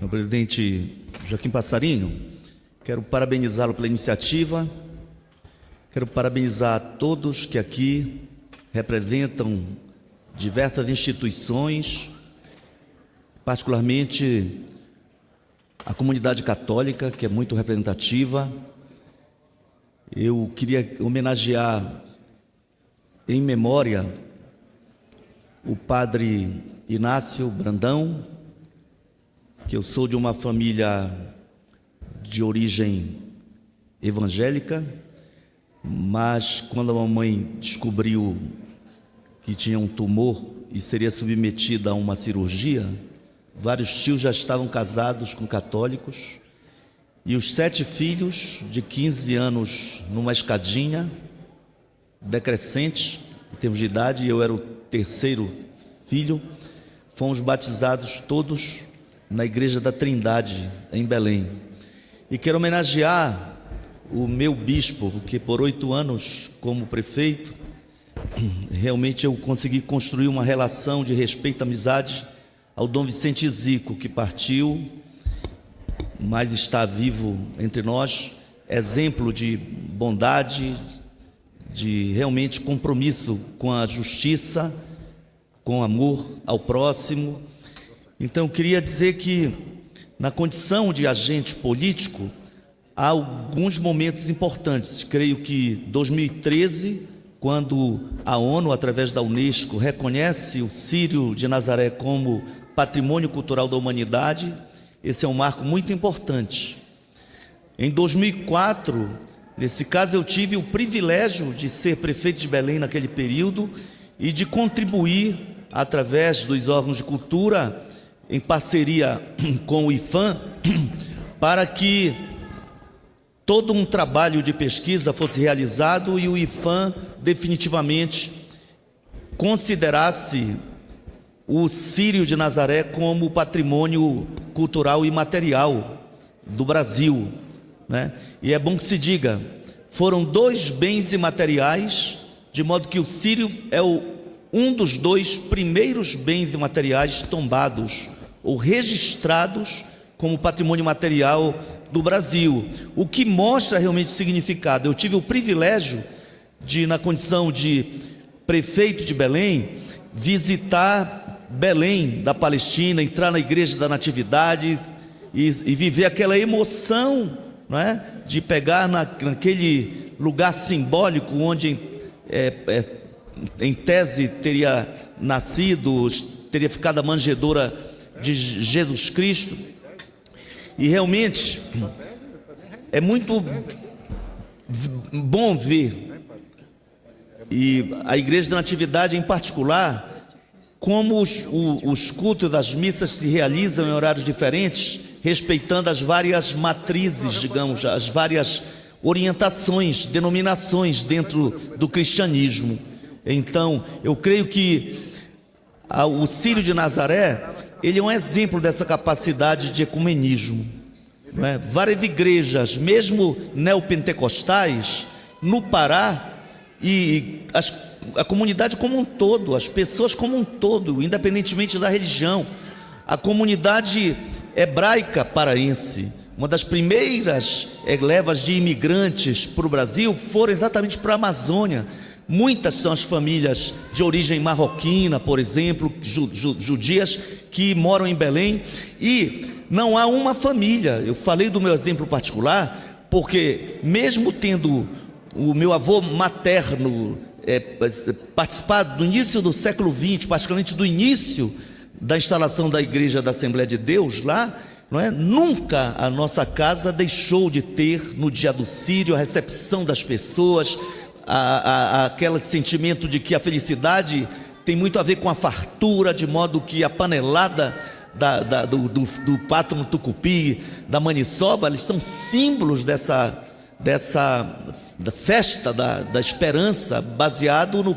Senhor presidente Joaquim Passarinho, quero parabenizá-lo pela iniciativa, quero parabenizar a todos que aqui representam diversas instituições, particularmente a comunidade católica, que é muito representativa. Eu queria homenagear em memória o padre Inácio Brandão, que eu sou de uma família de origem evangélica, mas quando a mamãe descobriu que tinha um tumor e seria submetida a uma cirurgia, vários tios já estavam casados com católicos, e os 7 filhos de 15 anos numa escadinha decrescente em termos de idade, e eu era o 3º filho, fomos batizados todos na Igreja da Trindade, em Belém. E quero homenagear o meu bispo, porque por 8 anos como prefeito, realmente eu consegui construir uma relação de respeito e amizade ao Dom Vicente Zico, que partiu, mas está vivo entre nós, exemplo de bondade, de realmente compromisso com a justiça, com amor ao próximo. Então, eu queria dizer que, na condição de agente político, há alguns momentos importantes. Creio que 2013, quando a ONU, através da Unesco, reconhece o Círio de Nazaré como Patrimônio Cultural da Humanidade, esse é um marco muito importante. Em 2004, nesse caso, eu tive o privilégio de ser prefeito de Belém naquele período e de contribuir, através dos órgãos de cultura, em parceria com o IFAM, para que todo um trabalho de pesquisa fosse realizado e o IFAM definitivamente considerasse o Círio de Nazaré como patrimônio cultural e material do Brasil, né? E é bom que se diga, foram 2 bens imateriais, de modo que o Círio é um dos 2 primeiros bens imateriais tombados ou registrados como patrimônio material do Brasil, o que mostra realmente o significado. Eu tive o privilégio de, na condição de prefeito de Belém, visitar Belém da Palestina, entrar na Igreja da Natividade e viver aquela emoção, não é? De pegar naquele lugar simbólico onde em tese teria nascido, teria ficado a manjedoura de Jesus Cristo. E realmente é muito bom ver, e a Igreja da Natividade em particular, como os cultos das missas se realizam em horários diferentes, respeitando as várias matrizes, digamos, as várias orientações, denominações dentro do cristianismo. Então, eu creio que o Círio de Nazaré, ele é um exemplo dessa capacidade de ecumenismo, não é? Várias igrejas, mesmo neopentecostais, no Pará, e a comunidade como um todo, as pessoas como um todo, independentemente da religião, a comunidade hebraica paraense, uma das primeiras levas de imigrantes para o Brasil, foram exatamente para a Amazônia. Muitas são as famílias de origem marroquina, por exemplo, judias, que moram em Belém, e não há uma família. Eu falei do meu exemplo particular, porque mesmo tendo o meu avô materno participado do início do século XX, particularmente do início da instalação da Igreja da Assembleia de Deus lá, não é? Nunca a nossa casa deixou de ter, no dia do Círio, a recepção das pessoas, aquele sentimento de que a felicidade tem muito a ver com a fartura, de modo que a panelada do pato no tucupi, da maniçoba, eles são símbolos dessa festa da esperança, baseado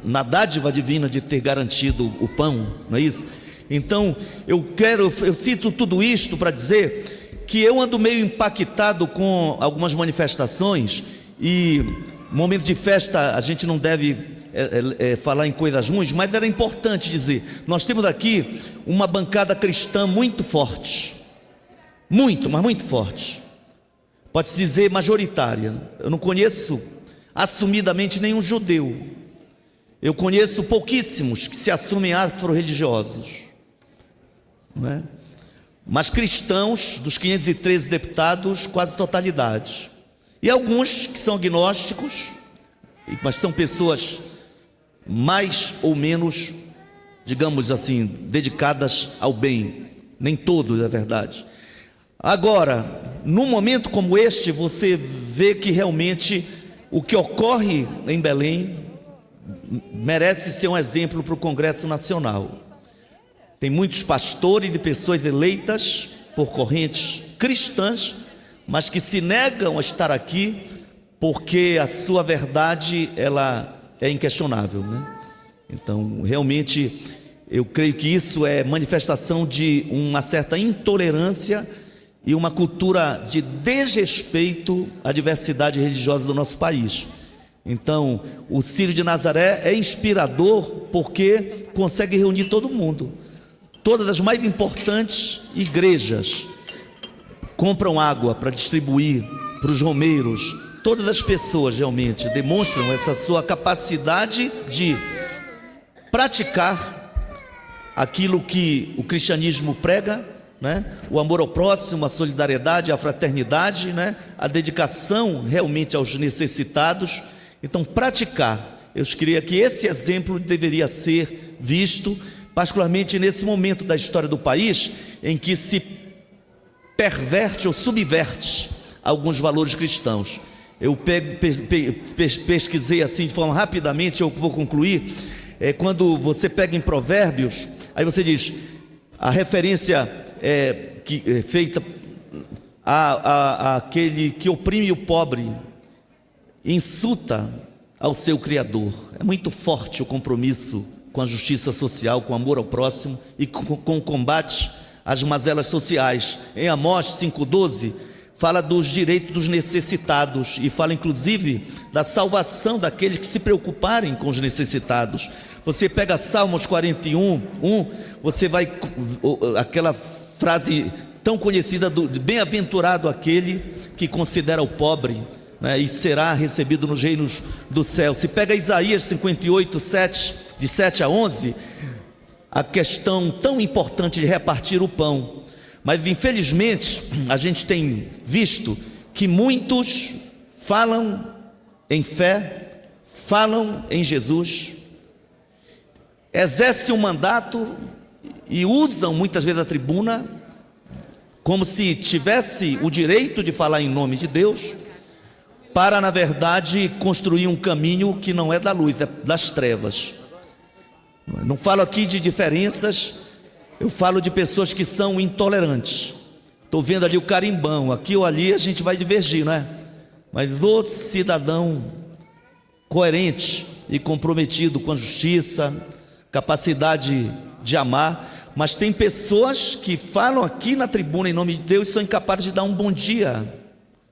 na dádiva divina de ter garantido o pão, não é isso? Então, eu cito tudo isto para dizer que eu ando meio impactado com algumas manifestações, e momento de festa a gente não deve falar em coisas ruins, mas era importante dizer, nós temos aqui uma bancada cristã muito forte, muito, mas muito forte, pode-se dizer majoritária. Eu não conheço assumidamente nenhum judeu, eu conheço pouquíssimos que se assumem afro-religiosos, não é? Mas cristãos, dos 513 deputados, quase totalidade, e alguns que são agnósticos, mas são pessoas mais ou menos, digamos assim, dedicadas ao bem, nem todos, é verdade. Agora, num momento como este, você vê que realmente o que ocorre em Belém merece ser um exemplo para o Congresso Nacional. Tem muitos pastores e pessoas eleitas por correntes cristãs, mas que se negam a estar aqui porque a sua verdade ela é inquestionável, né? Então, realmente, eu creio que isso é manifestação de uma certa intolerância e uma cultura de desrespeito à diversidade religiosa do nosso país. Então, o Círio de Nazaré é inspirador porque consegue reunir todo mundo. Todas as mais importantes igrejas compram água para distribuir para os romeiros. Todas as pessoas realmente demonstram essa sua capacidade de praticar aquilo que o cristianismo prega, né? O amor ao próximo, a solidariedade, a fraternidade, né? A dedicação realmente aos necessitados. Então, praticar, eu queria que esse exemplo deveria ser visto, particularmente nesse momento da história do país, em que se perverte ou subverte alguns valores cristãos. Eu pesquisei assim de forma rapidamente, eu vou concluir. Quando você pega em Provérbios, aí você diz, a referência feita a aquele que oprime o pobre, insulta ao seu Criador. É muito forte o compromisso com a justiça social, com o amor ao próximo e com o combate às mazelas sociais. Em Amós 5,12 fala dos direitos dos necessitados e fala inclusive da salvação daqueles que se preocuparem com os necessitados. Você pega Salmos 41:1, você vai aquela frase tão conhecida do bem-aventurado aquele que considera o pobre, né, e será recebido nos reinos do céu. Se pega Isaías 58:7, de 7 a 11, a questão tão importante de repartir o pão. Mas infelizmente a gente tem visto que muitos falam em fé, falam em Jesus, exercem um mandato e usam muitas vezes a tribuna como se tivesse o direito de falar em nome de Deus, para na verdade construir um caminho que não é da luz, é das trevas. Não falo aqui de diferenças, eu falo de pessoas que são intolerantes. Estou vendo ali o carimbão, aqui ou ali a gente vai divergir, não é? Mas o cidadão coerente e comprometido com a justiça, capacidade de amar. Mas tem pessoas que falam aqui na tribuna em nome de Deus e são incapazes de dar um bom dia.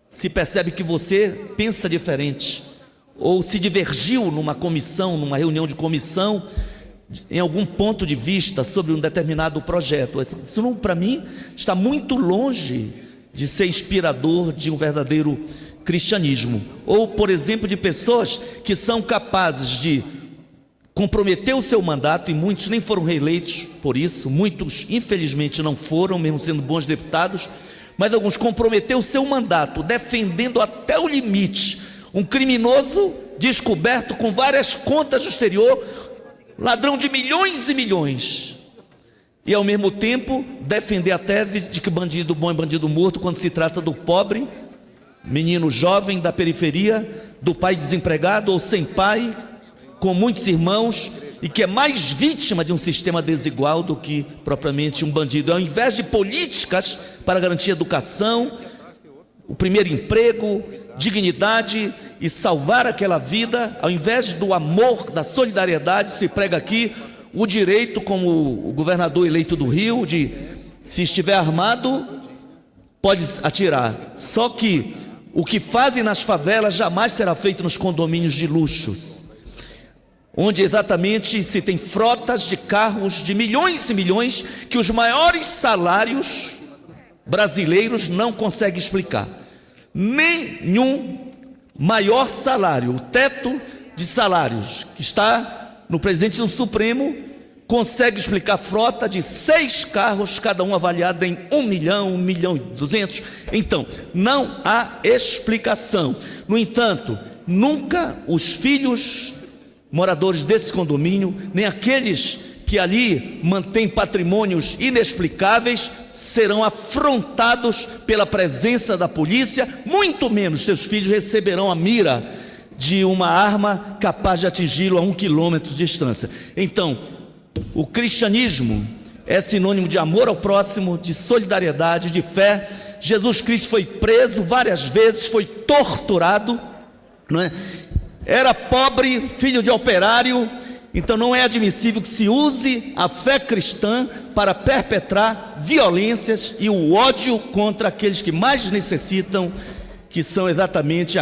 Se percebe que você pensa diferente, ou se divergiu numa comissão, numa reunião de comissão, em algum ponto de vista sobre um determinado projeto. Isso, para mim, está muito longe de ser inspirador de um verdadeiro cristianismo. Ou, por exemplo, de pessoas que são capazes de comprometer o seu mandato, e muitos nem foram reeleitos por isso, muitos infelizmente não foram, mesmo sendo bons deputados, mas alguns comprometeram o seu mandato, defendendo até o limite um criminoso descoberto com várias contas no exterior, ladrão de milhões e milhões, e ao mesmo tempo defender a tese de que bandido bom é bandido morto quando se trata do pobre, menino jovem da periferia, do pai desempregado ou sem pai, com muitos irmãos, e que é mais vítima de um sistema desigual do que propriamente um bandido. Ao invés de políticas para garantir educação, o primeiro emprego, dignidade e salvar aquela vida, ao invés do amor, da solidariedade, se prega aqui o direito, como o governador eleito do Rio, de, se estiver armado, pode atirar. Só que o que fazem nas favelas jamais será feito nos condomínios de luxos. onde exatamente se tem frotas de carros de milhões e milhões que os maiores salários brasileiros não conseguem explicar. Nenhum maior salário, o teto de salários que está no presidente do Supremo, consegue explicar frota de 6 carros, cada um avaliado em 1 milhão, 1 milhão e 200. Então, não há explicação. No entanto, nunca os filhos moradores desse condomínio, nem aqueles que ali mantêm patrimônios inexplicáveis, serão afrontados pela presença da polícia, muito menos seus filhos receberão a mira de uma arma capaz de atingi-lo a 1 quilômetro de distância. Então, o cristianismo é sinônimo de amor ao próximo, de solidariedade, de fé. Jesus Cristo foi preso várias vezes, foi torturado, não é? Era pobre, filho de operário. Então não é admissível que se use a fé cristã para perpetrar violências e o ódio contra aqueles que mais necessitam, que são exatamente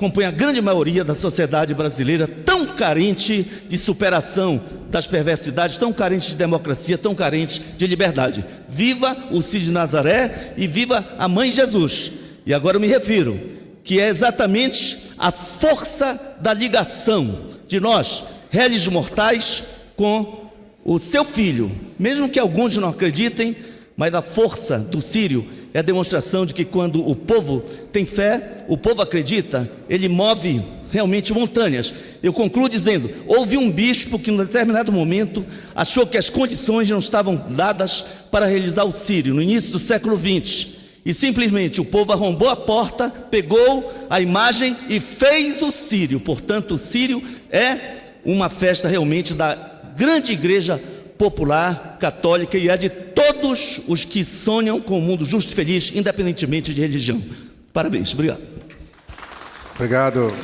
compõem a grande maioria da sociedade brasileira, tão carente de superação das perversidades, tão carente de democracia, tão carente de liberdade. Viva o Cid de Nazaré e viva a Mãe Jesus. E agora eu me refiro, que é exatamente a força da ligação de nós, réis mortais, com o seu filho, mesmo que alguns não acreditem, mas a força do Círio é a demonstração de que quando o povo tem fé, o povo acredita, ele move realmente montanhas. Eu concluo dizendo, houve um bispo que em determinado momento achou que as condições não estavam dadas para realizar o Círio, no início do século XX, e simplesmente o povo arrombou a porta, pegou a imagem e fez o Círio. Portanto, o Círio é uma festa realmente da grande igreja popular, católica, e é de todos os que sonham com um mundo justo e feliz, independentemente de religião. Parabéns, obrigado. Obrigado.